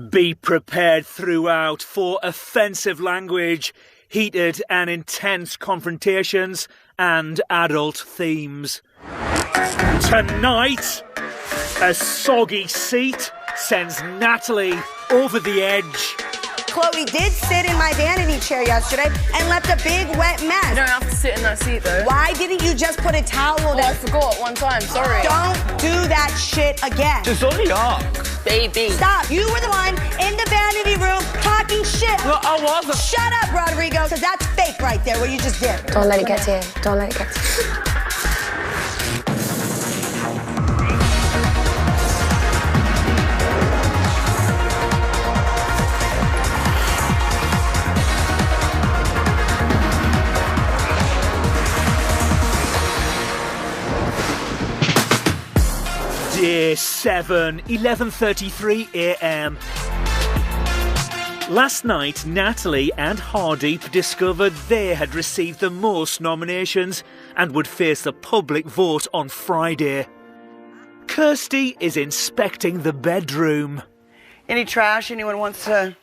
Be prepared throughout for offensive language, heated and intense confrontations, and adult themes. Tonight, a soggy seat sends Natalie over the edge. Chloe did sit in my vanity chair yesterday and left a big wet mess. You don't have to sit in that seat though. Why didn't you just put a towel down? I forgot one time, sorry. Don't do that shit again. It's only arc. Baby. Stop. You were the one in the vanity room talking shit. No, I wasn't. Shut up, Rodrigo, because that's fake right there, what you just did. Don't let it get to you. Don't let it get to you. Day 7, 11:33 a.m. Last night, Natalie and Hardeep discovered they had received the most nominations and would face the public vote on Friday. Kirsty is inspecting the bedroom. Any trash anyone wants to...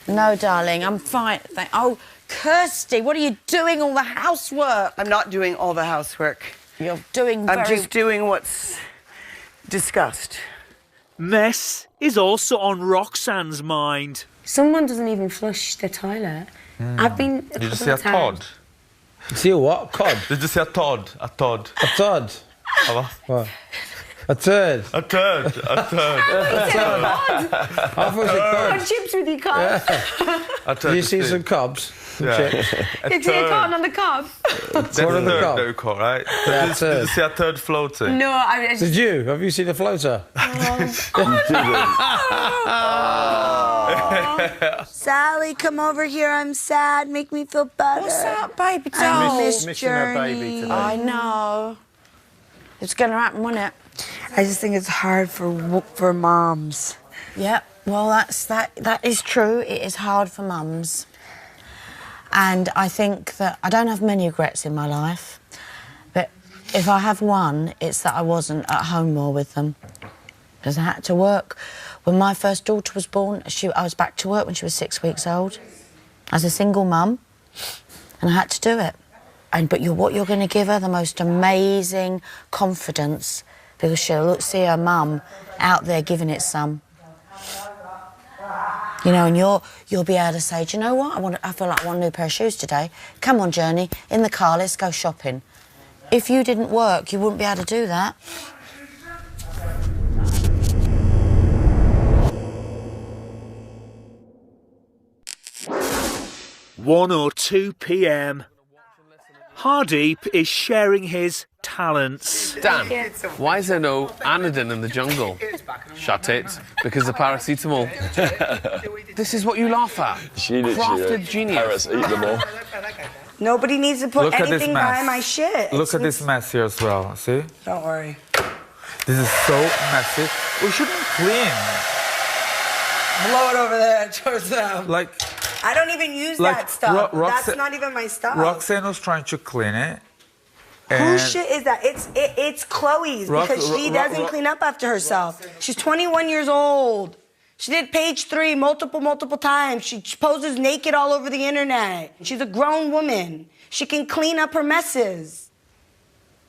No, darling, I'm fine. Oh, Kirsty, what are you doing all the housework? I'm not doing all the housework. You're doing I'm just doing what's discussed. Mess is also on Roxanne's mind. Someone doesn't even flush the toilet. I've been. Did you see a Todd? See a what? Cod? Did you see a Todd? A Todd? A Todd? What? A turd? A turd. A turd. I thought it was a cod. Chips with your cod. A turd. Did you see some cobs? Yeah. Chips? It's a cod on the cob. That's What a on the turd cob? that we call, right? Yeah, Did turd. you see a turd floating? No, I just... Did you? Have you seen a floater? Sally, come over here. I'm sad. Make me feel better. What's up, baby doll? I miss missing her baby Journey. today. I know. It's going to happen, won't it? I just think it's hard for moms. Yeah, well, that is true. It is hard for mums. And I think that I don't have many regrets in my life, but if I have one, it's that I wasn't at home more with them. Because I had to work. When my first daughter was born, I was back to work when she was 6 weeks old, as a single mum, and I had to do it. But what you're going to give her? The most amazing confidence, because she'll see her mum out there giving it some. You know, and you'll be able to say, do you know what? I feel like I want a new pair of shoes today. Come on, Journey, in the car, let's go shopping. If you didn't work, you wouldn't be able to do that. (1:02 p.m. Hardeep is sharing his talents. Dan, why is there no anodyne in the jungle? Shut it, because of paracetamol. This is what you laugh at. Crafted genius. Eat them all. Nobody needs to put Look at this anything mess. behind my shit. Look at this mess here as well, see? Don't worry. This is so messy. We shouldn't clean. Blow it over there towards them. Like... I don't even use Like, that stuff. Roxanne- That's not even my stuff. Roxanne was trying to clean it. Whose shit is that? It's Chloe's, because she doesn't clean up after herself. She's 21 years old. She did page 3 multiple times. She poses naked all over the internet. She's a grown woman. She can clean up her messes.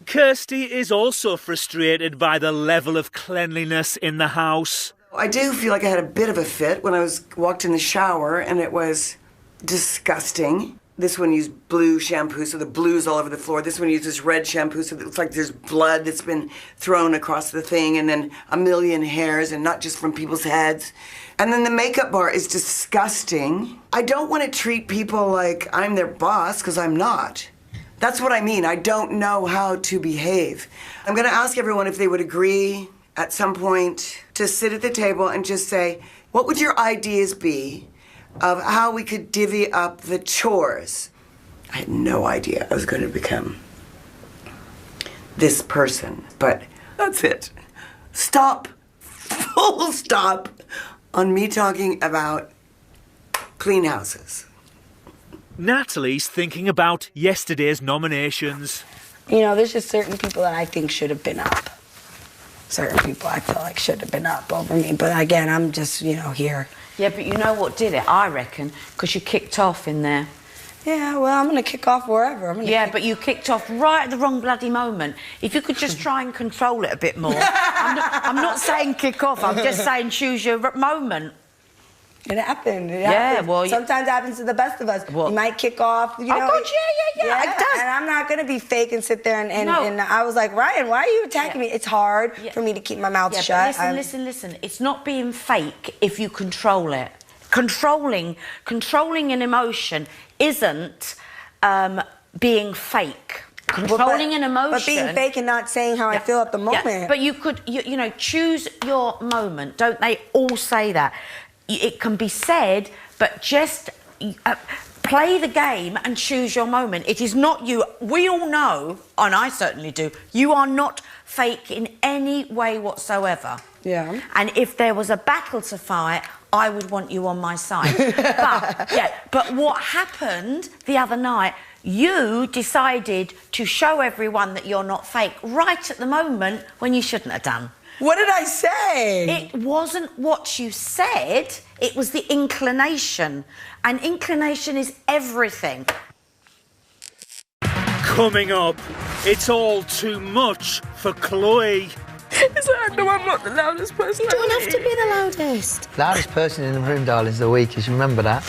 Kirsty is also frustrated by the level of cleanliness in the house. I do feel like I had a bit of a fit when I walked in the shower, and it was disgusting. This one used blue shampoo, so the blue's all over the floor. This one uses red shampoo, so it looks like there's blood that's been thrown across the thing, and then a million hairs, and not just from people's heads. And then the makeup bar is disgusting. I don't want to treat people like I'm their boss, because I'm not. That's what I mean. I don't know how to behave. I'm going to ask everyone if they would agree at some point to sit at the table and just say, what would your ideas be of how we could divvy up the chores? I had no idea I was going to become this person, but that's it. Stop, full stop, on me talking about clean houses. Natalie's thinking about yesterday's nominations. You know, there's just certain people that I think should have been up. certain people I feel like should have been up over me. But again, I'm just, you know, here. Yeah, but you know what did it, I reckon? Because you kicked off in there. Yeah, well, I'm going to kick off wherever. But you kicked off right at the wrong bloody moment. If you could just try and control it a bit more. I'm not saying kick off, I'm just saying choose your moment. It happened. Well... Sometimes it happens to the best of us. What? You might kick off, you know. Oh, God, yeah, it does. And I'm not going to be fake and sit there and I was like, Ryan, why are you attacking me? It's hard for me to keep my mouth shut. But listen. It's not being fake if you control it. Controlling an emotion isn't being fake. Controlling an emotion... But being fake and not saying how I feel at the moment. Yeah, but you could, you know, choose your moment. Don't they all say that? It can be said, but just play the game and choose your moment. It is not you. We all know, and I certainly do, you are not fake in any way whatsoever. Yeah. And if there was a battle to fight, I would want you on my side. But what happened the other night, you decided to show everyone that you're not fake right at the moment when you shouldn't have done. What did I say? It wasn't what you said, it was the inclination. And inclination is everything. Coming up, it's all too much for Chloe. It's like, no, I'm not the loudest person. You don't have to be the loudest. Loudest person in the room, darling, is the weakest. Remember that.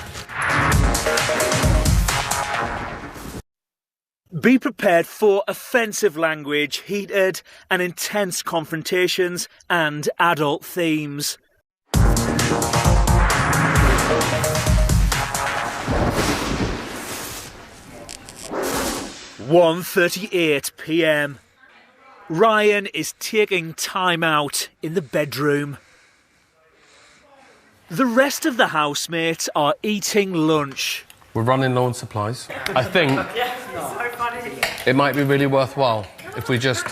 Be prepared for offensive language, heated and intense confrontations and adult themes. 1:38 p.m. Ryan is taking time out in the bedroom. The rest of the housemates are eating lunch. We're running low on supplies. I think it might be really worthwhile if we just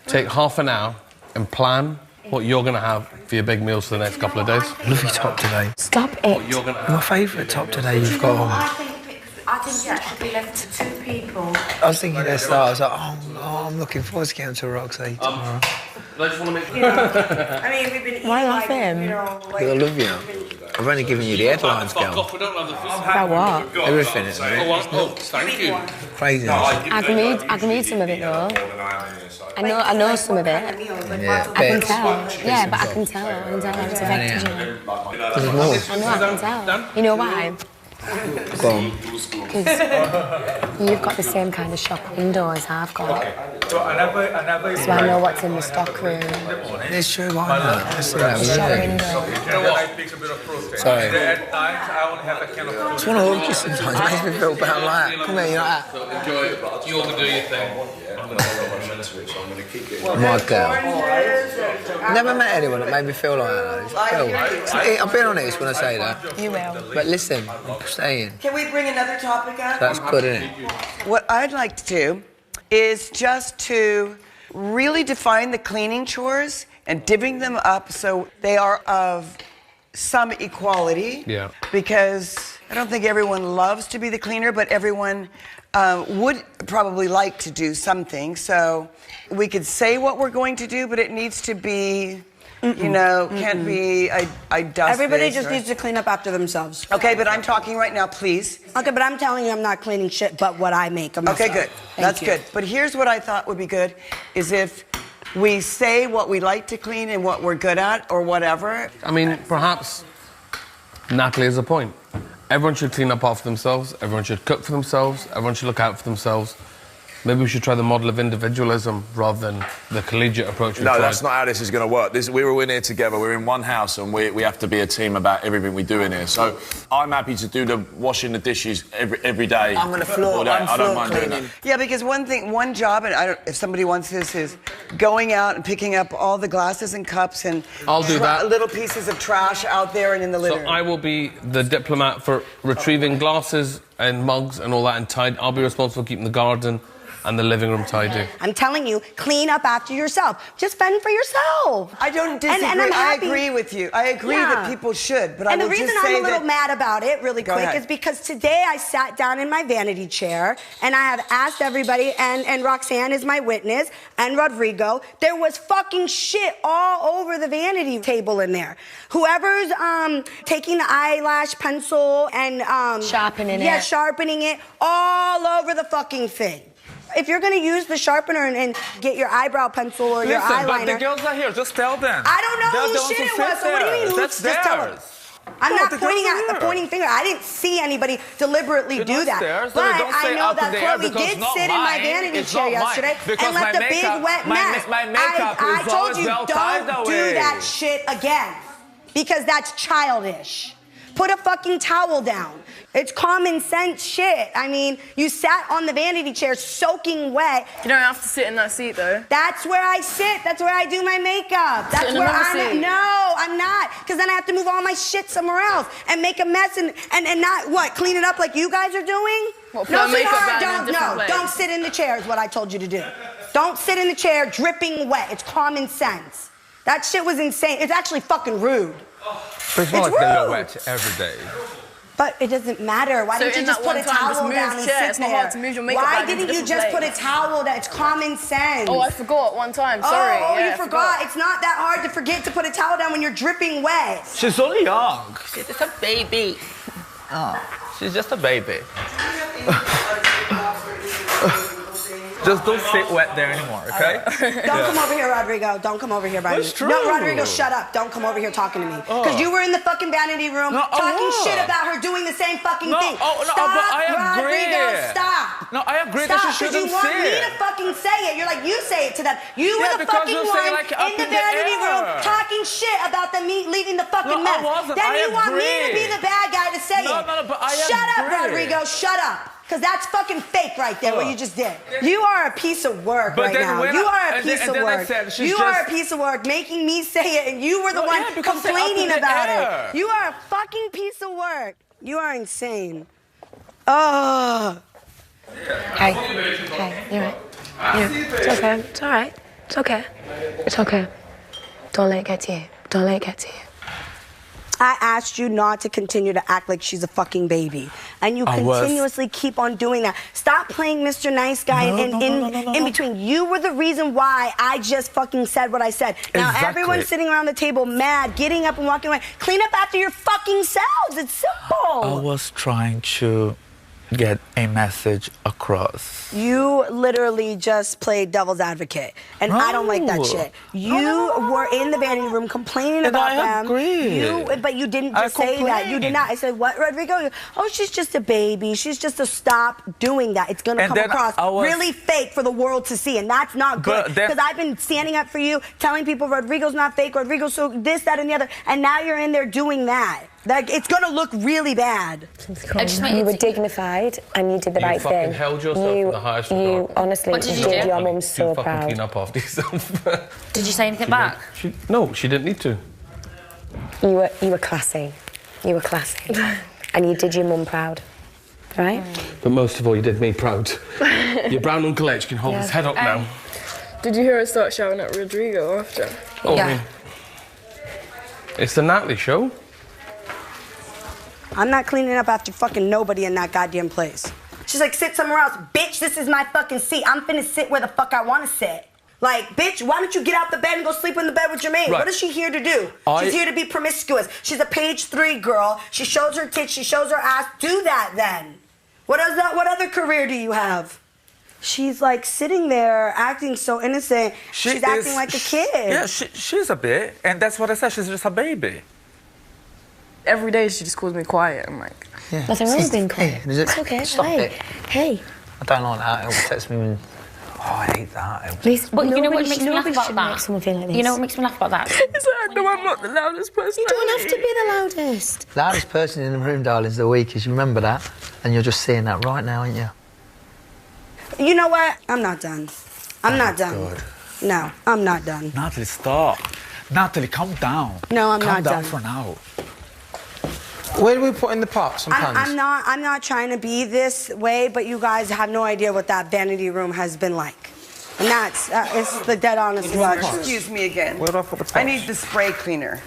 take half an hour and plan what you're going to have for your big meals for the next couple of days. Love your top today. Stop it. My favourite top today you've got on. I think that should be left to two people. I was thinking at the start, I was like, oh, I'm looking forward to getting to Roxy tomorrow. I just want to make... I mean, we've been eating, Why laughing? you know, like... I love you. I've only given you the headlines, girl. About what? Everything is thank you. crazy. I can read some of it though. I know some of it. Yeah, I can tell. Yeah, but I can tell it's affected you. There's more. I know, I can tell. You know why? Go on. Because you've got the same kind of shop windows I've got. So I know what's in the stock room. It's true, why not? Let's see that. Shop window. Sorry. I just want to hug you sometimes. It makes me feel better. I'm like, come here, you're like that. Enjoy it. You all can do your thing. My girl. Never met anyone that made me feel like that. I've been honest when I say that. You will. But listen, I'm staying. Can we bring another topic up? That's good, isn't it? What I'd like to do is just to really define the cleaning chores and divvying them up so they are of some equality. Yeah. Because I don't think everyone loves to be the cleaner, but everyone would probably like to do something. So we could say what we're going to do, but it needs to be, you know, can't be, I dust Everybody this, just or... needs to clean up after themselves. Okay, but I'm talking right now, please. Okay, but I'm telling you I'm not cleaning shit but what I make of myself. Okay, good. That's good. But here's what I thought would be good, is if we say what we like to clean and what we're good at or whatever. I mean, perhaps Natalie has a point. Everyone should clean up after themselves, everyone should cook for themselves, everyone should look out for themselves. Maybe we should try the model of individualism rather than the collegiate approach we've tried. No, that's not how this is going to work. We're all in here together. We're in one house, and we have to be a team about everything we do in here. So I'm happy to do the washing the dishes every day. I'm going to floor. I don't mind doing that. Yeah, because one job, and if somebody wants this, is going out and picking up all the glasses and cups and I'll do that. Little pieces of trash out there and in the litter. So I will be the diplomat for retrieving glasses and mugs and all that, and I'll be responsible for keeping the garden and the living room tidy. I'm telling you, clean up after yourself. Just fend for yourself. I don't disagree. And I'm happy. I agree with you. I agree that people should, but I will just say that... And the reason I'm a little mad about it, really quick, is because today I sat down in my vanity chair and I have asked everybody, and Roxanne is my witness, and Rodrigo, there was fucking shit all over the vanity table in there. Whoever's taking the eyelash pencil and... sharpening it. Yeah, sharpening it all over the fucking thing. If you're gonna use the sharpener and get your eyebrow pencil or your eyeliner... but the girls are here, just tell them. I don't know whose shit it was, so what do you mean, That's just tell them? I'm not pointing finger. I didn't see anybody deliberately do that. But I know that Chloe did sit in my vanity chair yesterday and left a big wet mess. I told you, don't do that shit again. Because that's childish. Put a fucking towel down. It's common sense shit. I mean, you sat on the vanity chair soaking wet. You don't have to sit in that seat, though. That's where I sit. That's where I do my makeup. That's where I'm at. No, I'm not. Because then I have to move all my shit somewhere else and make a mess and not, what, clean it up like you guys are doing? Well, no, sweetheart, don't sit in the chair is what I told you to do. Don't sit in the chair dripping wet. It's common sense. That shit was insane. It's actually fucking rude. But it's not like they're wet every day. But it doesn't matter. Why didn't you just put a towel down and sit there? Why didn't you just put a towel down? It's common sense. Oh, I forgot one time. Sorry. Oh, you forgot. It's not that hard to forget to put a towel down when you're dripping wet. She's only young. She's just a baby. Oh, she's just a baby. Just don't sit wet there anymore, okay? Don't come over here, Rodrigo. Don't come over here by me. True. No, Rodrigo, shut up. Don't come over here talking to me. Because you were in the fucking vanity room talking shit about her doing the same fucking thing. Stop, but I agree. Rodrigo, stop. No, I agree that she shouldn't say it. Because you want me to fucking say it. You're like, you say it to them. You were the fucking one in the vanity room talking shit about them leaving the fucking mess. Then you want me to be the bad guy to say it. But I agree. Shut up, Rodrigo. Shut up. Because that's fucking fake right there, what you just did. You are a piece of work right now. You are a piece of work. You are a piece of work, making me say it, and you were the one complaining about it. You are a fucking piece of work. You are insane. Oh. Hey, you're right. It's okay. It's all right. It's okay. It's okay. Don't let it get to you. Don't let it get to you. I asked you not to continue to act like she's a fucking baby. And you continuously keep on doing that. Stop playing Mr. Nice Guy in between. You were the reason why I just fucking said what I said. Now everyone's sitting around the table mad, getting up and walking away. Clean up after your fucking selves. It's simple. I was trying to get a message across. You literally just played devil's advocate, and I don't like that shit. You were in the vanity room complaining about them. Agree. But you didn't just say that. You did not. I said, what, Rodrigo? Oh, she's just a baby. She's just a stop doing that. It's going to come across really fake for the world to see, and that's not good. Because I've been standing up for you, telling people Rodrigo's not fake, Rodrigo's so this, that, and the other, and now you're in there doing that. It's gonna look really bad. You were dignified and you did the right thing. You held yourself in the highest regard. You honestly did your mum so proud. Clean up after yourself. Did you say anything back? No, she didn't need to. You were classy. You were classy. And you did your mum proud. Right? But most of all, you did me proud. Your brown Uncle H can hold his head up now. Did you hear her start shouting at Rodrigo after? Oh, yeah. It's the Natalie show. I'm not cleaning up after fucking nobody in that goddamn place. She's like, sit somewhere else. Bitch, this is my fucking seat. I'm finna sit where the fuck I wanna sit. Like, bitch, why don't you get out the bed and go sleep in the bed with Jermaine? Right. What is she here to do? She's here to be promiscuous. She's a page 3 girl. She shows her tits, she shows her ass. Do that then. What other career do you have? She's like sitting there acting so innocent. She's acting like a kid. Yeah, she's a bit, and that's what I said. She's just a baby. Every day she just calls me quiet. I'm like, nothing wrong with being quiet. It's okay. Stop it. Hey. I don't like that. It'll text me when... Oh, I hate that. But you know what makes me laugh about that? Like you know what makes me laugh about that? It's like, no, I'm not the loudest person. You don't have to be the loudest. Loudest person in the room, darling, is the weakest. You remember that? And you're just seeing that right now, aren't you? You know what? I'm not done. I'm not done. God. No, I'm not done. Natalie, stop. Natalie, calm down. No, I'm not done. Calm down for now. Where do we put in the pots and pans? I'm not trying to be this way, but you guys have no idea what that vanity room has been like. And that's, it's the dead honest truth. Excuse me again. Where do I put the pots? I need the spray cleaner.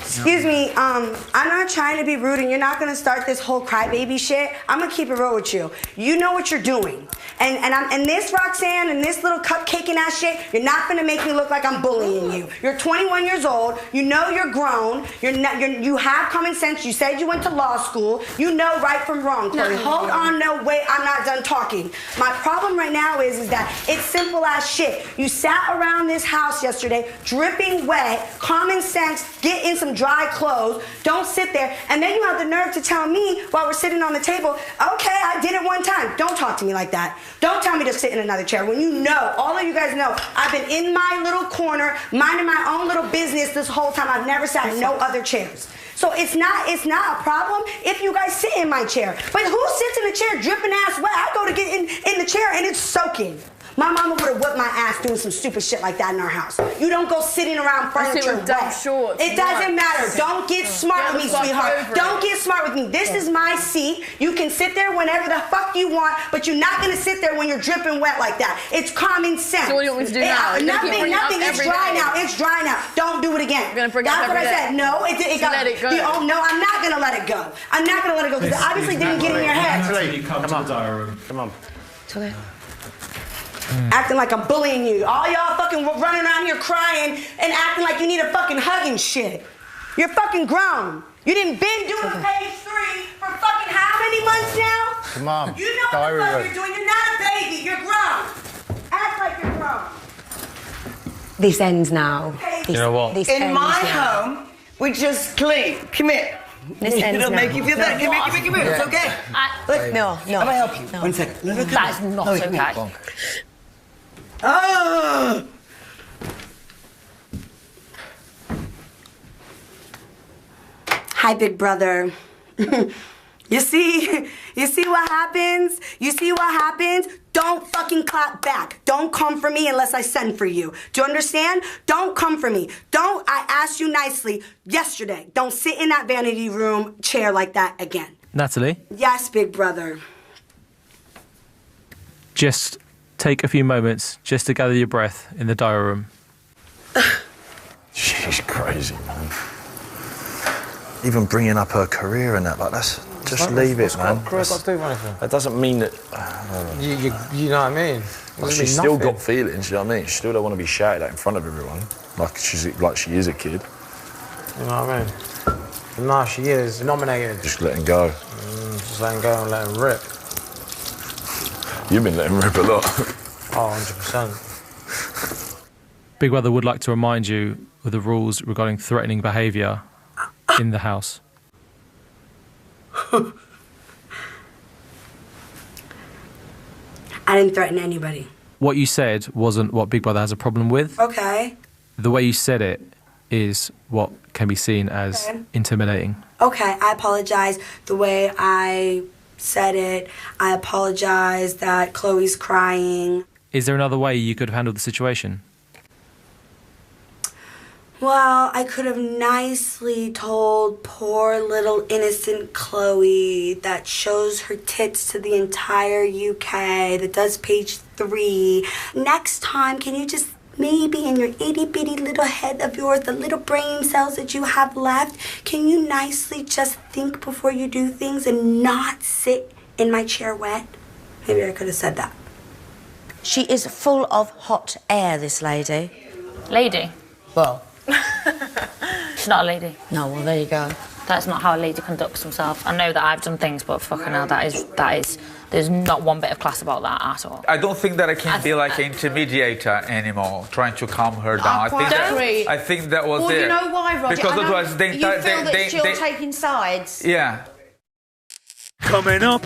Excuse me, I'm not trying to be rude, and you're not gonna start this whole crybaby shit. I'm gonna keep it real with you. You know what you're doing. And this, Roxanne, and this little cupcaking ass shit, you're not gonna make me look like I'm bullying you. You're 21 years old, you know you're grown, you have common sense, you said you went to law school, you know right from wrong, Chloe. Hold on, no, wait, I'm not done talking. My problem right now is that it's simple as shit. You sat around this house yesterday, dripping wet, common sense, get in some dry clothes, don't sit there, and then you have the nerve to tell me while we're sitting on the table, okay, I did it one time. Don't talk to me like that. Don't tell me to sit in another chair when you know, all of you guys know, I've been in my little corner, minding my own little business this whole time. I've never sat in no other chairs. So it's not a problem if you guys sit in my chair. But who sits in a chair dripping ass wet? I go to get in the chair and it's soaking. My mama would have whipped my ass doing some stupid shit like that in our house. You don't go sitting around furniture wet. It doesn't matter. Don't get smart with me, sweetheart. Don't get smart with me. This is my seat. You can sit there whenever the fuck you want, but you're not gonna sit there when you're dripping wet like that. It's common sense. So what do you want me to do now? Nothing. It's dry now. It's dry now. Don't do it again. You're gonna bring it up That's what every I said. day. No, it got. Let it go. No, I'm not gonna let it go. I'm not gonna let it go because it obviously didn't get in your head. Come to the diary room. Come on. Acting like I'm bullying you. All y'all fucking running around here crying and acting like you need a fucking hug and shit. You're fucking grown. You didn't been doing page 3 for fucking how many months now? Come on. You know what the fuck you're doing. You're not a baby. You're grown. Act like you're grown. This ends now. You know what? In my home, we just clean. Come here. It'll make you feel better. Come here. It's okay. Look, no. I'm gonna help you. 1 second. That is not okay. Oh! Hi, big brother. You see what happens? You see what happens? Don't fucking clap back. Don't come for me unless I send for you. Do you understand? Don't come for me. I asked you nicely yesterday. Don't sit in that vanity room chair like that again. Natalie? Yes, big brother. Just take a few moments just to gather your breath in the diary room. She's crazy, man. Even bringing up her career and that, like, that's... Just leave it, man. Career got to do with anything? That doesn't mean that... You know what I mean? Like, she's still got feelings, you know what I mean? She still don't want to be shouted at in front of everyone. Like she is a kid. You know what I mean? But no, she is nominated. Just letting go. Just letting go and letting rip. You've been letting rip a lot. Oh, 100%. Big Brother would like to remind you of the rules regarding threatening behaviour in the house. I didn't threaten anybody. What you said wasn't what Big Brother has a problem with. Okay. The way you said it is what can be seen as intimidating. Okay, I apologize the way I said it. I apologize that Chloe's crying. Is there another way you could have handled the situation? Well, I could have nicely told poor little innocent Chloe that shows her tits to the entire UK, that does page 3. Next time, can you just maybe in your itty-bitty little head of yours, the little brain cells that you have left, can you nicely just think before you do things and not sit in my chair wet? Maybe I could have said that. She is full of hot air, this lady. Lady? Well... She's not a lady. No, well, there you go. That's not how a lady conducts herself. I know that I've done things, but fucking hell, that is... There's not one bit of class about that at all. I don't think that I can be like an intermediator anymore, trying to calm her down. I think that was well, it. You know why, Roger? Because otherwise you feel that you're taking sides. Yeah. Coming up,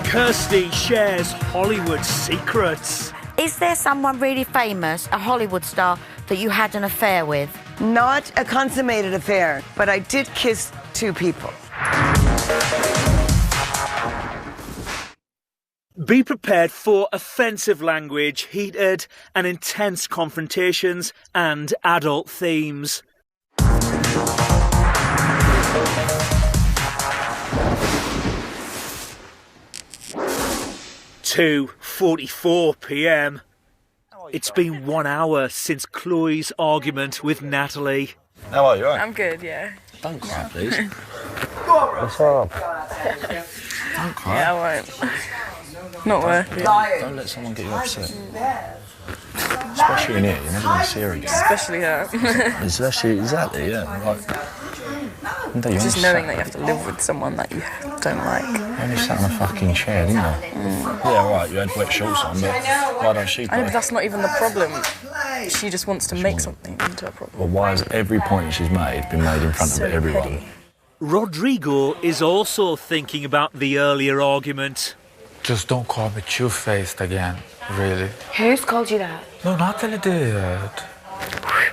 Kirsty shares Hollywood secrets. Is there someone really famous, a Hollywood star, that you had an affair with? Not a consummated affair, but I did kiss 2 people. Be prepared for offensive language, heated and intense confrontations and adult themes. (2:44 p.m). It's been 1 hour since Chloe's argument with Natalie. How are you? Right? I'm good, yeah. Don't cry, please. What's up? Don't cry. Yeah, I won't. Not worth it. Don't let someone get you upset. Especially in here, you're never going to see her again. Especially her. Especially, exactly, yeah. Like, just knowing that you have to live with someone that you don't like. You only sat on a fucking chair, didn't you? Yeah, right, you had wet shorts on, but why don't she I know, but that's not even the problem. She just wants to make something into a problem. Well, why has every point she's made been made in front of everyone? Petty. Rodrigo is also thinking about the earlier argument. Just don't call me two-faced again, really. Who's called you that? No, Natalie did.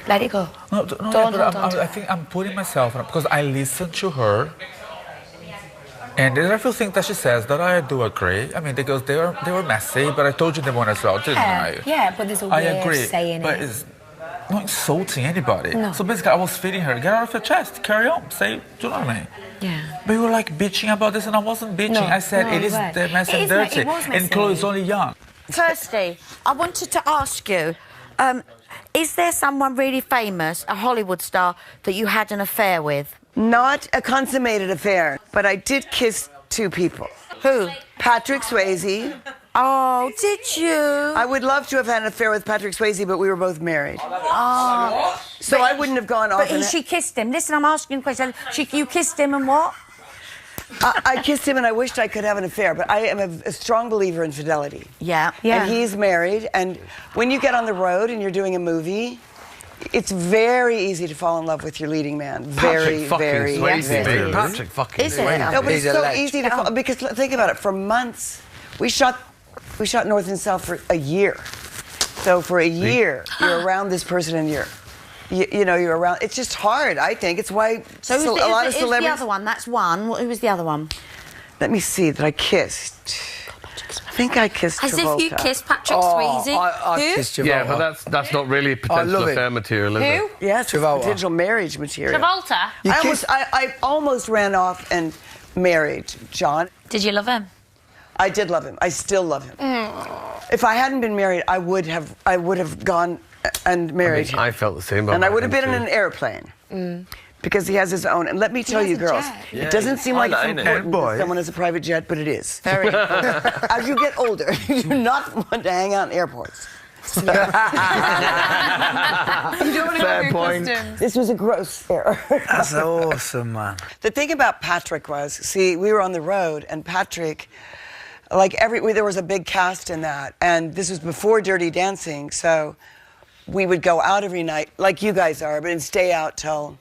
Let it go. No, Don't hold on. I think I'm putting myself on because I listened to her. And there's a few things that she says that I do agree. I mean, because they were messy, but I told you they weren't as well, didn't I? Yeah, but there's a way of saying but it. it's not insulting anybody. No. So basically, I was feeding her, get out of your chest, carry on, say, do you know what I mean? Yeah. But you were like bitching about this, and I wasn't bitching. No, I said no, it is messy and dirty. It was messy. And Chloe's only young. Firstly, I wanted to ask you, is there someone really famous, a Hollywood star, that you had an affair with? Not a consummated affair, but I did kiss 2 people. Who? Patrick Swayze. Oh, did you? I would love to have had an affair with Patrick Swayze, but we were both married. Oh. So I wouldn't have gone off. But she kissed him. Listen, I'm asking a question. You kissed him and what? I kissed him and I wished I could have an affair, but I am a strong believer in fidelity. Yeah. And he's married, and when you get on the road and you're doing a movie, it's very easy to fall in love with your leading man. Very, very, very. Patrick fucking Swayze. No, but it's so easy to fall, because think about it. For months, we shot North and South for a year. So for a year, you're around this person and you know, you're around. It's just hard, I think. It's why so a lot of celebrities. The other one? That's one. Who was the other one? Let me see that I kissed. I think I kissed As Travolta. if you kissed Patrick Swayze. I kissed Travolta. Yeah, but that's not really potential affair material, is it? Yes, it's potential marriage material. Travolta? I almost ran off and married John. Did you love him? I did love him. I still love him. If I hadn't been married, I would have gone and married him. I felt the same about And I would have him been in too. an airplane. Because he has his own. And let me tell you, girls, it doesn't seem like it's important that someone has a private jet, but it is. Very important. As you get older, you do not want to hang out in airports. You don't want to go through customs. This was a gross error. That's awesome, man. The thing about Patrick was, see, we were on the road, and Patrick, like there was a big cast in that, and this was before Dirty Dancing, so we would go out every night, like you guys are, but and stay out till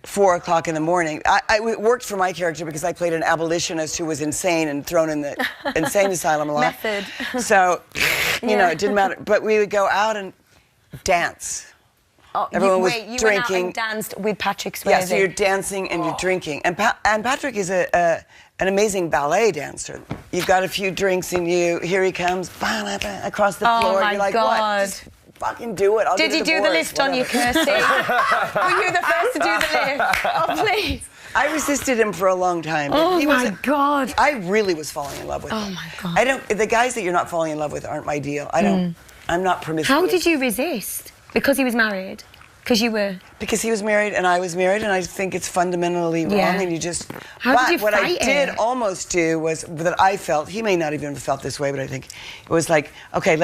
4 o'clock in the morning. It worked for my character because I played an abolitionist who was insane and thrown in the insane asylum a lot. Method. So, you know, it didn't matter. But we would go out and dance. Oh, Everyone was you drinking. went out and danced with Patrick Swayze. Yeah, so you're dancing and you're drinking. And Patrick is an amazing ballet dancer. You've got a few drinks in you. Here he comes, across the floor. Oh my you're like, God. what? Just fucking do it. I'll Did get a you do the divorce, lift on you, whatever. Kirsty? Were you the first to do the lift? Oh, please. I resisted him for a long time. Oh, he my God. I really was falling in love with him. Oh, my God. The guys that you're not falling in love with aren't my deal. I'm not promiscuous. How did you resist? Because he was married? Because you were? Because he was married and I was married, and I think it's fundamentally wrong, and you just... How did you what I fight did it? almost do was that I felt, he may not even have felt this way, but I think it was like, okay,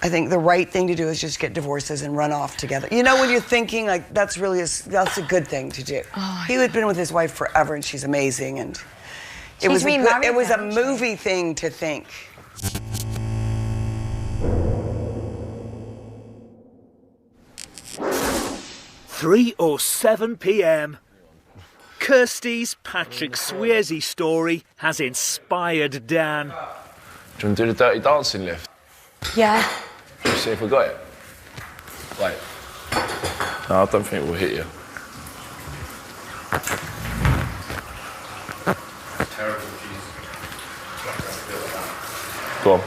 I think the right thing to do is just get divorces and run off together. You know, when you're thinking, like, that's a good thing to do. Oh, he had been with his wife forever, and she's amazing, and it was a movie thing to think. 3:07 p.m. Kirsty's Patrick Swayze story has inspired Dan. Do you want to do the Dirty Dancing lift? Yeah. Let's see if we got it. Wait. No, I don't think we'll hit you. Go on.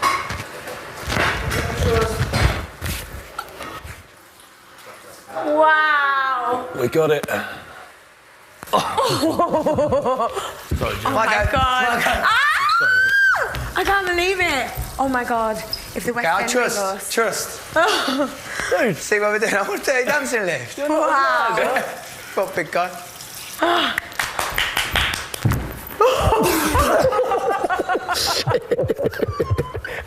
Wow. We got it. Oh my God. I can't believe it. Oh my God. If the West End Trust. Dude, see what we're doing? I want to take a dancing lift. Wow. What big guy?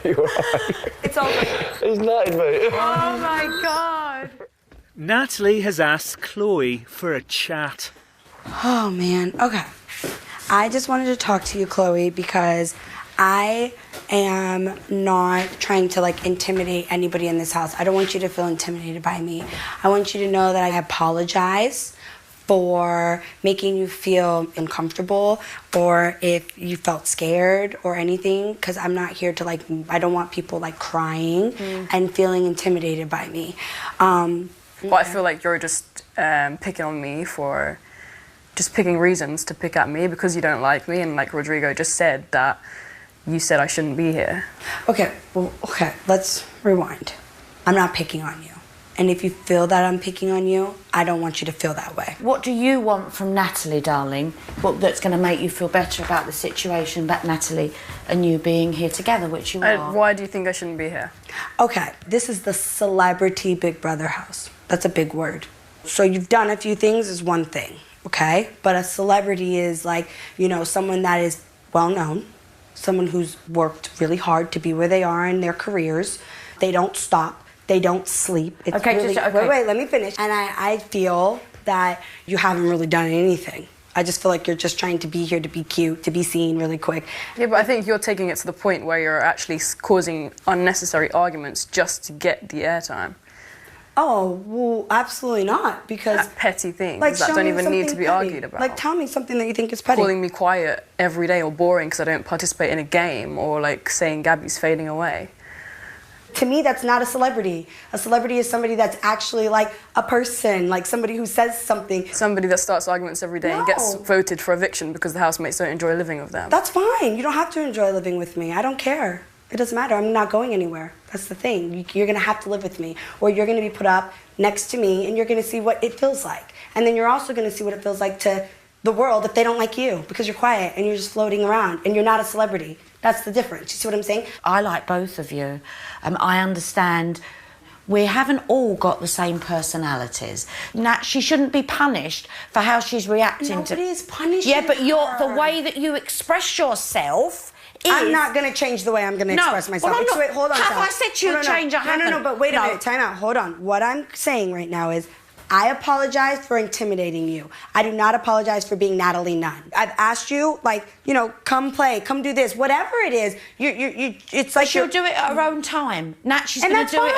You're right. It's over. He's nutted me. Oh my God. Natalie has asked Chloe for a chat. Oh, man. Okay. I just wanted to talk to you, Chloe, because I am not trying to, like, intimidate anybody in this house. I don't want you to feel intimidated by me. I want you to know that I apologize for making you feel uncomfortable or if you felt scared or anything, because I'm not here to, like, I don't want people, like, crying and feeling intimidated by me. But I feel like you're just picking on me for just picking reasons to pick at me because you don't like me, and like Rodrigo just said that you said I shouldn't be here. Okay, well, okay, let's rewind. I'm not picking on you. And if you feel that I'm picking on you, I don't want you to feel that way. What do you want from Natalie, darling? What that's going to make you feel better about the situation, about Natalie and you being here together, which you are? Why do you think I shouldn't be here? Okay, this is the celebrity Big Brother house. That's a big word. So you've done a few things is one thing, okay? But a celebrity is like, you know, someone that is well-known, someone who's worked really hard to be where they are in their careers. They don't stop. They don't sleep. It's Okay, really, wait, let me finish. And I feel that you haven't really done anything. I just feel like you're just trying to be here to be cute, to be seen really quick. Yeah, but I think you're taking it to the point where you're actually causing unnecessary arguments just to get the airtime. Oh, well, absolutely not, because... petty things like, that don't even need to be petty. argued about. Like, tell me something that you think is petty. Calling me quiet every day or boring because I don't participate in a game, or like saying Gabby's fading away. To me, that's not a celebrity. A celebrity is somebody that's actually like a person, like somebody who says something. Somebody that starts arguments every day and gets voted for eviction because the housemates don't enjoy living with them. That's fine. You don't have to enjoy living with me. I don't care. It doesn't matter. I'm not going anywhere. That's the thing. You're going to have to live with me, or you're going to be put up next to me and you're going to see what it feels like. And then you're also going to see what it feels like to the world if they don't like you because you're quiet and you're just floating around and you're not a celebrity. That's the difference. You see what I'm saying? I like both of you. I understand we haven't all got the same personalities. She shouldn't be punished for how she's reacting to... Nobody's punishing Yeah, but her. the way that you express yourself is... I'm not going to change the way I'm going to express myself. Well, Wait, hold on. Have I said you change? I haven't. No, but wait a minute. Time out. Hold on. What I'm saying right now is I apologize for intimidating you. I do not apologize for being Natalie Nunn. I've asked you, like, you know, come play, come do this, whatever it is. It's like she'll do it at her own time. She's and going to do it.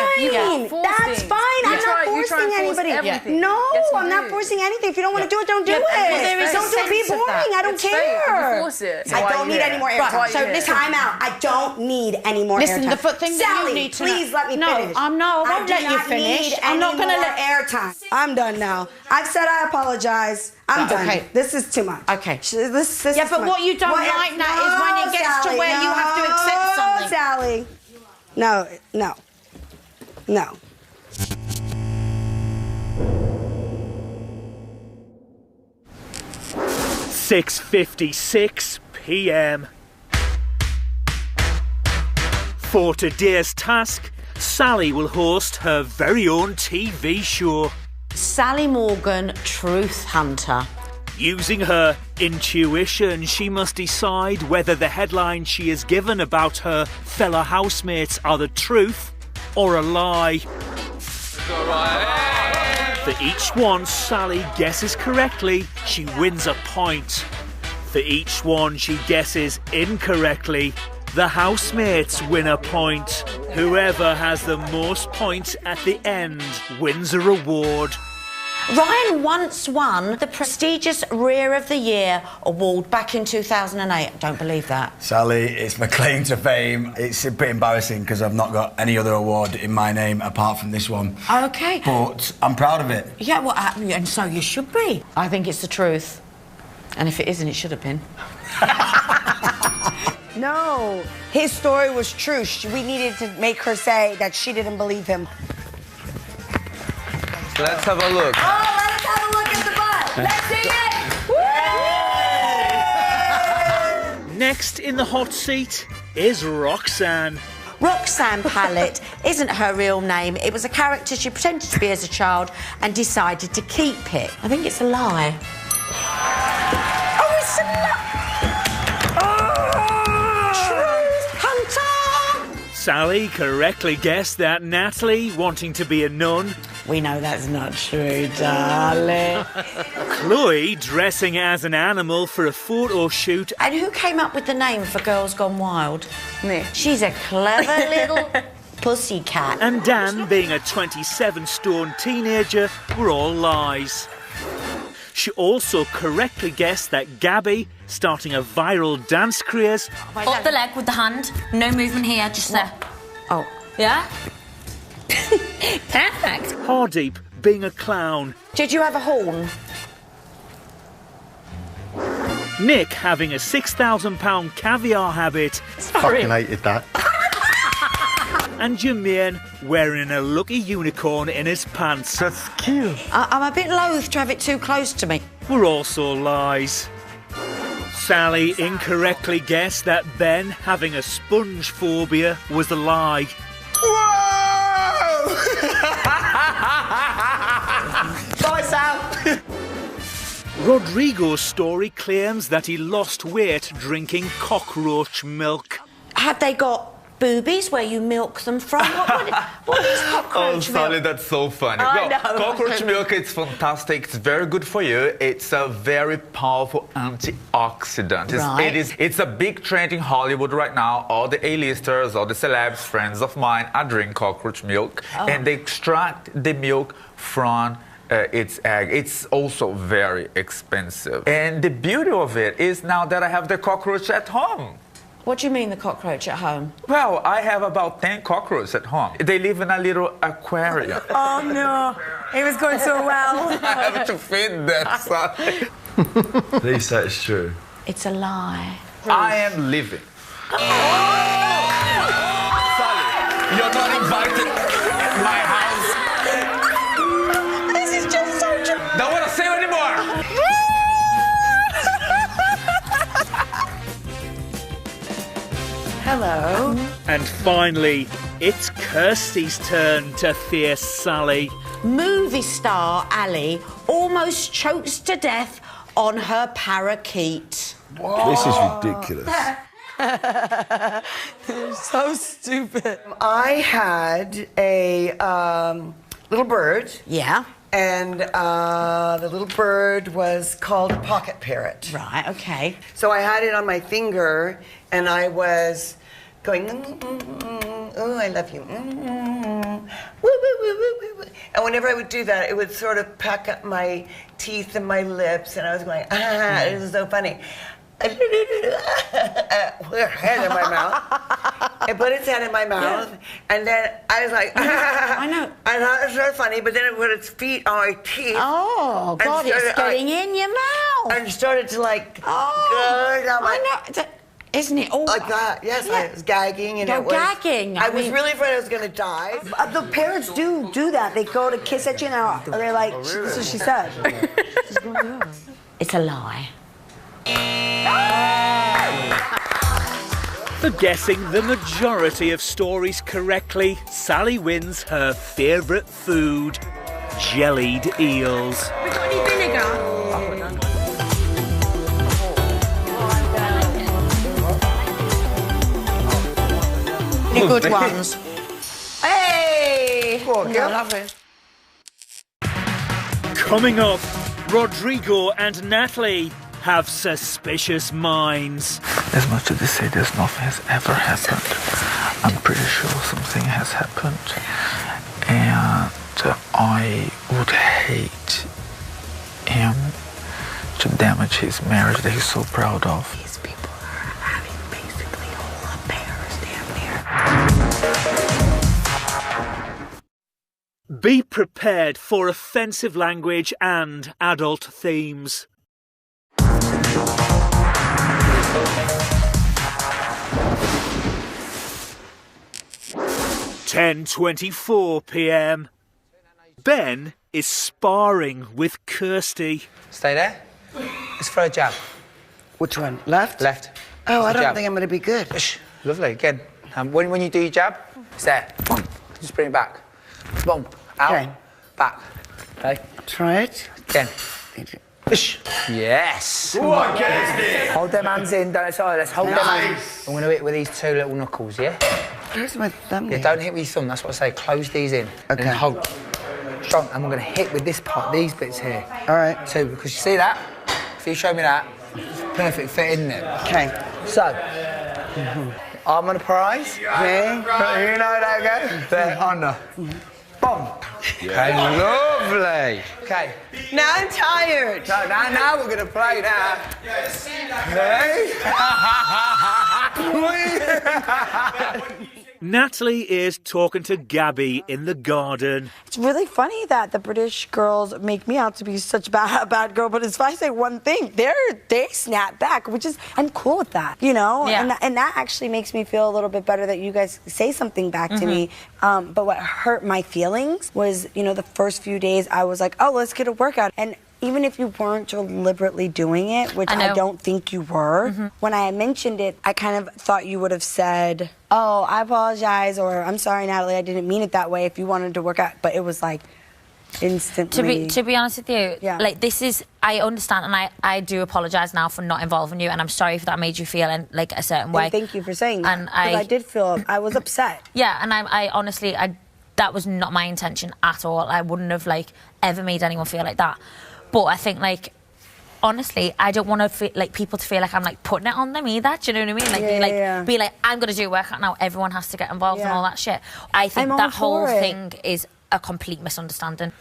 That's fine. I'm not forcing anybody. No, I'm not forcing anything. If you don't want to do it, don't do it. Don't be boring. I don't care. Force it. I don't need any more airtime. So listen, time out. I don't need any more airtime. Listen, the thing that you need to please let me finish. I won't let you finish. I'm not going to let airtime. I'm done now. I've said I apologize. I'm done. Okay. This is too much. Okay. This yeah, but what you don't like now is when it gets to where you have to accept something. Sally. No. 6:56 p.m. For today's task, Sally will host her very own TV show. Sally Morgan, Truth Hunter. Using her intuition, she must decide whether the headlines she is given about her fellow housemates are the truth or a lie. For each one Sally guesses correctly, she wins a point. For each one she guesses incorrectly, the housemates win a point. Whoever has the most points at the end wins a reward. Ryan once won the prestigious Rear of the Year award back in 2008. I don't believe that. Sally, it's my claim to fame. It's a bit embarrassing because I've not got any other award in my name apart from this one. Okay. But I'm proud of it. Yeah, well, and so you should be. I think it's the truth. And if it isn't, it should have been. No, his story was true. We needed to make her say that she didn't believe him. Let's have a look. Oh, let us have a look at the butt. Let's see it. Woo! Next in the hot seat is Roxanne. Roxanne Pallett isn't her real name. It was a character she pretended to be as a child and decided to keep it. I think it's a lie. Oh, it's a lie! Truth Hunter! Sally correctly guessed that Natalie, wanting to be a nun. We know that's not true, darling. Chloe, dressing as an animal for a photo shoot. And who came up with the name for Girls Gone Wild? Me. She's a clever little pussycat. And Dan, being a 27-stone teenager, were all lies. She also correctly guessed that Gabby, starting a viral dance craze... Up the leg with the hand. No movement here, just there. Oh. Yeah? Perfect. Hardeep, being a clown. Did you have a horn? Nick, having a £6,000 caviar habit. Fucking hated that. And Jermaine wearing a lucky unicorn in his pants. That's cute. I'm a bit loath to have it too close to me. Were also lies. Sally incorrectly guessed that Ben, having a sponge phobia, was a lie. Whoa! Bye, Sal. Rodrigo's story claims that he lost weight drinking cockroach milk. Have they got boobies where you milk them from? What is cockroach milk? Sally, that's so funny. I know. Cockroach milk, it's fantastic. It's very good for you. It's a very powerful antioxidant. Right. It's a big trend in Hollywood right now. All the A-listers, all the celebs, friends of mine are drinking cockroach milk. Oh. And they extract the milk from its egg. It's also very expensive. And the beauty of it is now that I have the cockroach at home. What do you mean, the cockroach at home? Well, I have about 10 cockroaches at home. They live in a little aquarium. Oh, no. It was going so well. I have to feed them, Sally. Please say it's true. It's a lie. I am living. Sally, you're not invited to my house. This is just so true. Don't want to say anymore. Hello. And finally, it's Kirsty's turn to face Sally. Movie star Ali almost chokes to death on her parakeet. Whoa. This is ridiculous. So stupid. I had a little bird. Yeah. And the little bird was called a pocket parrot. Right, okay. So I had it on my finger, and I was going, oh, I love you. Woo, woo, woo, woo, woo, woo. And whenever I would do that, it would sort of pack up my teeth and my lips, and I was going, this is so funny. Put her head in my mouth. I put its head in my mouth, and then I was like, I know. I thought it was so funny, but then it put its feet on my teeth. Oh, God, it's getting in your mouth. And started to, like, go down my... I know. Isn't it all... Like that, yes. Yeah. I was gagging, and You're it was... gagging. I was really afraid I was going to die. The parrots do that. They go to kiss at you now. They're like, this is what she said. It's a lie. For guessing the majority of stories correctly, Sally wins her favourite food, jellied eels. We got any vinegar? The good ones. Hey! Poor girl. Lovely. Coming up, Rodrigo and Natalie have suspicious minds. As much as they say there's nothing has ever happened, I'm pretty sure something has happened. And I would hate him to damage his marriage that he's so proud of. These people are having basically whole affairs down there. Be prepared for offensive language and adult themes. 10:24 p.m. Ben is sparring with Kirsty. Stay there. Let's throw a jab. Which one? Left? Left. Oh, I don't think I'm going to be good. Lovely. Again, when you do your jab, it's there. Boom. Just bring it back. Boom. Out. Okay. Back. Okay. Try it. Again. Yes. Hold them hands in. Let's hold them hands. I'm going to hit with these two little knuckles, yeah? Where's my thumb? Yeah, don't hit with your thumb. That's what I say. Close these in. Okay. And hold. Strong. And we're going to hit with this part, these bits here. All right. Two, because you see that? If you show me that, it's perfect fit, isn't it? Okay. So, arm on the prize. Okay. You know that again? There, under. Boom. Okay, lovely. Okay. Now I'm tired. No, now we're going to play now. Okay. Natalie is talking to Gabby in the garden. It's really funny that the British girls make me out to be such a bad girl, but if I say one thing, they snap back, I'm cool with that, you know? Yeah. And that actually makes me feel a little bit better that you guys say something back to me. But what hurt my feelings was, you know, the first few days I was like, oh, let's get a workout. And even if you weren't deliberately doing it, which I don't think you were, when I mentioned it, I kind of thought you would have said, oh, I apologize, or I'm sorry, Natalie, I didn't mean it that way if you wanted to work out. But it was like instantly. To be honest with you, like this is, I understand, and I do apologise now for not involving you, and I'm sorry if that made you feel in like a certain way. And thank you for saying that. And I did feel, I was upset. Yeah, and I honestly, that was not my intention at all. I wouldn't have like ever made anyone feel like that. But I think, like, honestly, I don't want to feel like people to feel like I'm like putting it on them either. Do you know what I mean? Like, be like, I'm gonna do a workout now. Everyone has to get involved and all that shit. I think that whole thing is a complete misunderstanding.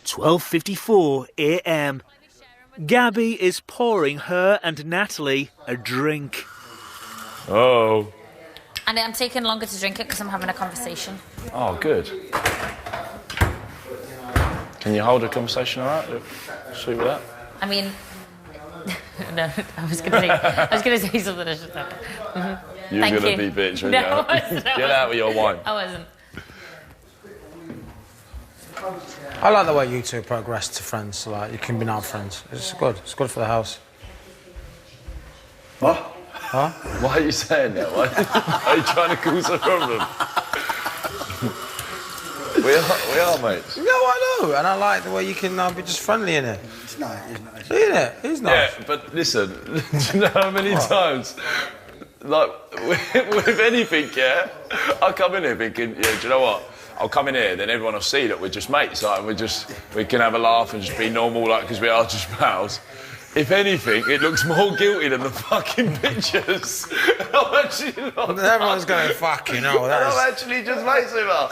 "12:54 a.m. Gabby is pouring her and Natalie a drink. Oh. And I'm taking longer to drink it because I'm having a conversation. Oh, good. Can you hold a conversation all right? Sweet with that? I mean, no, I was gonna say something I shouldn't have. You're gonna be bitch, weren't you? Get out with your wine. I wasn't. I like the way you two progress to friends. Like, you can be now friends. It's good. It's good for the house. What? Huh? Why are you saying that? Why are you trying to cause a problem? we are mates. No, I know, and I like the way you can be just friendly in it. It's nice, isn't it? Isn't it? It's nice. Yeah, but listen, do you know how many times, like, with anything, yeah, I come in here thinking, yeah, do you know what? I'll come in here, then everyone will see that we're just mates, like, we can have a laugh and just be normal, like, because we are just pals. If anything, it looks more guilty than the fucking pictures. I'm actually not. Everyone's going, fucking hell, I'm actually just mates with her.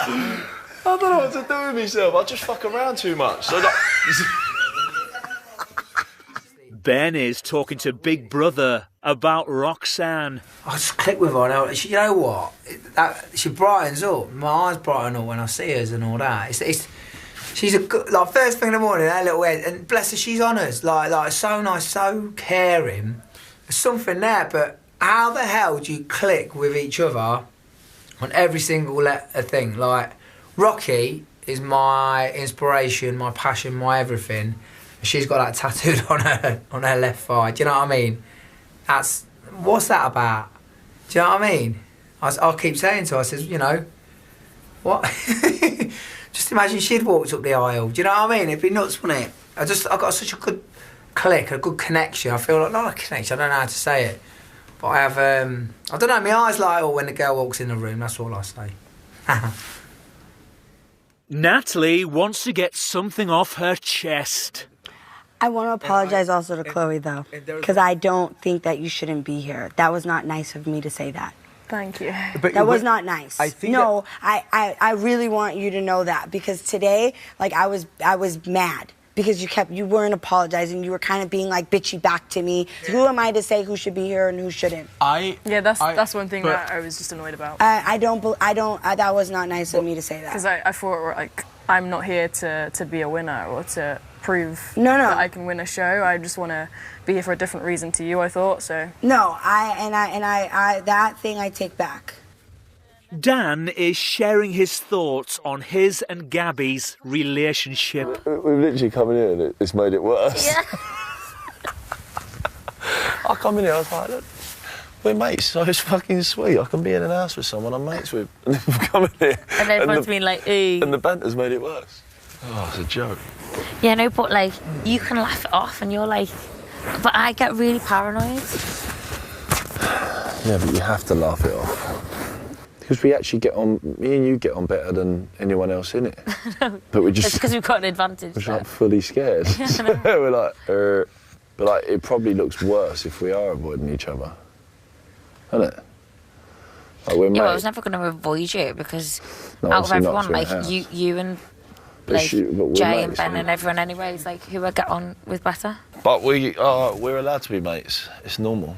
I don't know what to do with myself. I just fuck around too much. So Ben is talking to Big Brother about Roxanne. I just click with her now. You know what? She brightens up. My eyes brighten up when I see her and all that. She's a good, like, first thing in the morning, that little head, and bless her, she's on us. Like so nice, so caring. There's something there, but how the hell do you click with each other on every single thing? Like, Rocky is my inspiration, my passion, my everything. She's got that tattooed on her left thigh. Do you know what I mean? What's that about? Do you know what I mean? I'll keep saying to her, I says, you know, what? Just imagine she'd walked up the aisle. Do you know what I mean? It'd be nuts, wouldn't it? I got such a good click, a good connection. I feel like, not a connection, I don't know how to say it. But I have, I don't know, my eyes light up when the girl walks in the room, that's all I say. Natalie wants to get something off her chest. I want to apologize also to Chloe, though, because I don't think that you shouldn't be here. That was not nice of me to say that. Thank you. That was not nice. I really want you to know that, because today, like, I was mad because you weren't apologizing. You were kind of being like bitchy back to me. Who am I to say who should be here and who shouldn't? That's one thing that I was just annoyed about. That was not nice of me to say that. Because I thought, like, I'm not here to be a winner or to prove No. that I can win a show. I just want to be here for a different reason to you, I thought, so. No, that thing I take back. Dan is sharing his thoughts on his and Gabby's relationship. We've literally come in here and it's made it worse. Yeah. I come in here, I was like, look, we're mates, so it's fucking sweet. I can be in an house with someone I'm mates with. And then we've come in here. And everyone's been like, ooh. And the banter's made it worse. Oh, it's a joke. Yeah, no, but like, you can laugh it off and you're like, but I get really paranoid. Yeah, but you have to laugh it off. Because we actually get on, me and you get on better than anyone else in it. No, but we just... It's because we've got an advantage. We're like fully scared. We're like, But like, it probably looks worse if we are avoiding each other. Isn't it? Like, we're yeah, well, I was never going to avoid you because no, out of everyone, like you and like Jay and Ben and everyone anyway is like who I get on with better. But we're allowed to be mates. It's normal.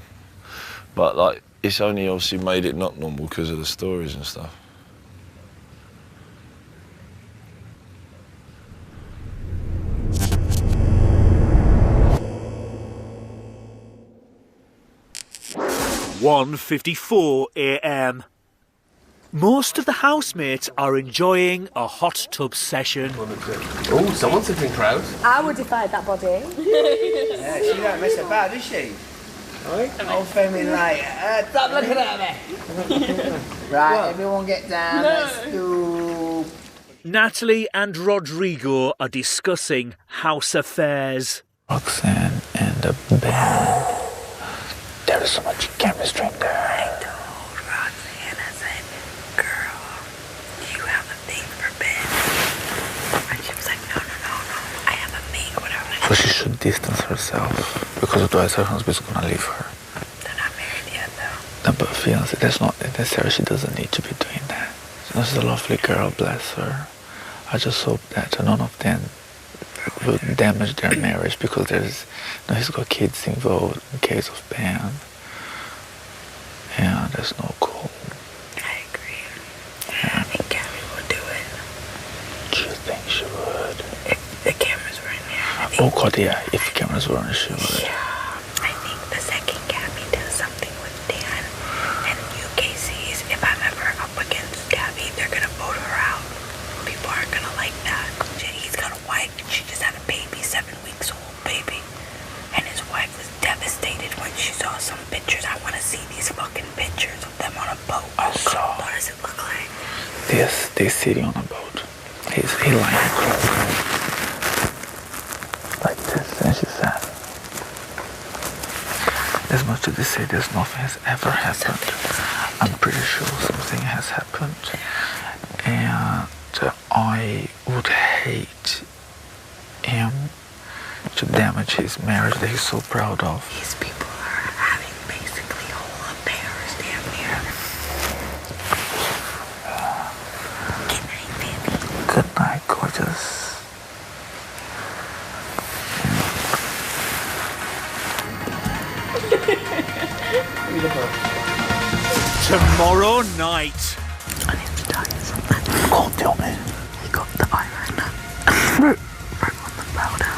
But like, it's only obviously made it not normal because of the stories and stuff. (1:54 a.m). Most of the housemates are enjoying a hot tub session. Oh, someone's sitting proud. I would defy that body. Yeah, she don't mess about, does she? Old feminine like, stop looking at me. Right, everyone get down, let's do... Natalie and Rodrigo are discussing house affairs. Roxanne and the band. There is so much chemistry in there. I told Roxanne, I said, girl, you have a thing for Ben. And she was like, no, I have a mate, whatever. So she should distance herself because otherwise her husband's gonna leave her. They're not married yet, though. No, but fiancé, that's not necessary. She doesn't need to be doing that. She's a lovely girl, bless her. I just hope that none of them will damage their marriage because he's got kids involved in case of Ben. Yeah, that's no cool. I agree. Yeah. I think Gabby will do it. Do you think she would? If the cameras were in there. Oh God, yeah, if the cameras were on, she would. Yeah. I think the second Gabby does something with Dan and UK sees if I'm ever up against Gabby, they're gonna vote her out. People aren't gonna like that. He's got a wife and she just had a baby, 7 weeks old baby. And his wife was devastated when she saw some pictures. I want to see these fucking pictures of them on a boat. I saw. What does it look like? They're sitting on a boat. He lying across like this, and she said, as much as they say there's nothing has ever happened, I'm pretty sure something has happened. And I would hate him to damage his marriage that he's so proud of. These people are having basically whole affairs damn near. Good night, baby. Good night, gorgeous. Tomorrow night. I need to tell you something. Go on, tell me. He got the eyeliner right on the powder.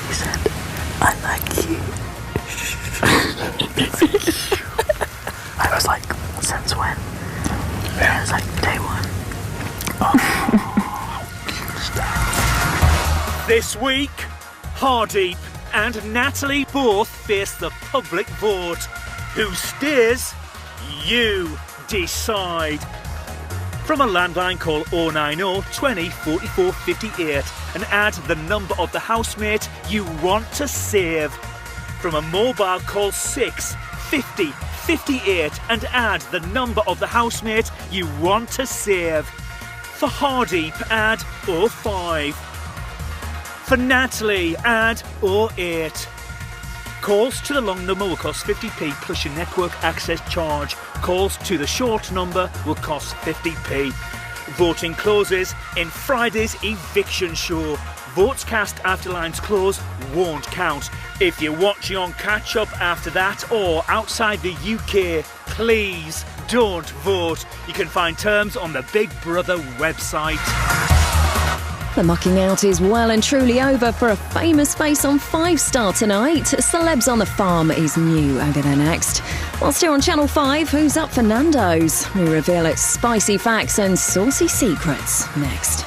He said, I like you. I was like, since when? I was like, day one. This week, Hardeep and Natalie both face the public vote. Who stays? You decide. From a landline, call 090 20 44 58 and add the number of the housemate you want to save. From a mobile, call 6 50 58 and add the number of the housemate you want to save. For Hardeep, add 05. For Natalie, add 08. Calls to the long number will cost 50p plus your network access charge. Calls to the short number will cost 50p. Voting closes in Friday's eviction show. Votes cast after lines close won't count. If you're watching on catch up after that or outside the UK, please don't vote. You can find terms on the Big Brother website. The mucking out is well and truly over for a famous face on 5 Star tonight. Celebs on the Farm is new over there next. Whilst here on Channel 5, who's up for Nando's? We reveal its spicy facts and saucy secrets next.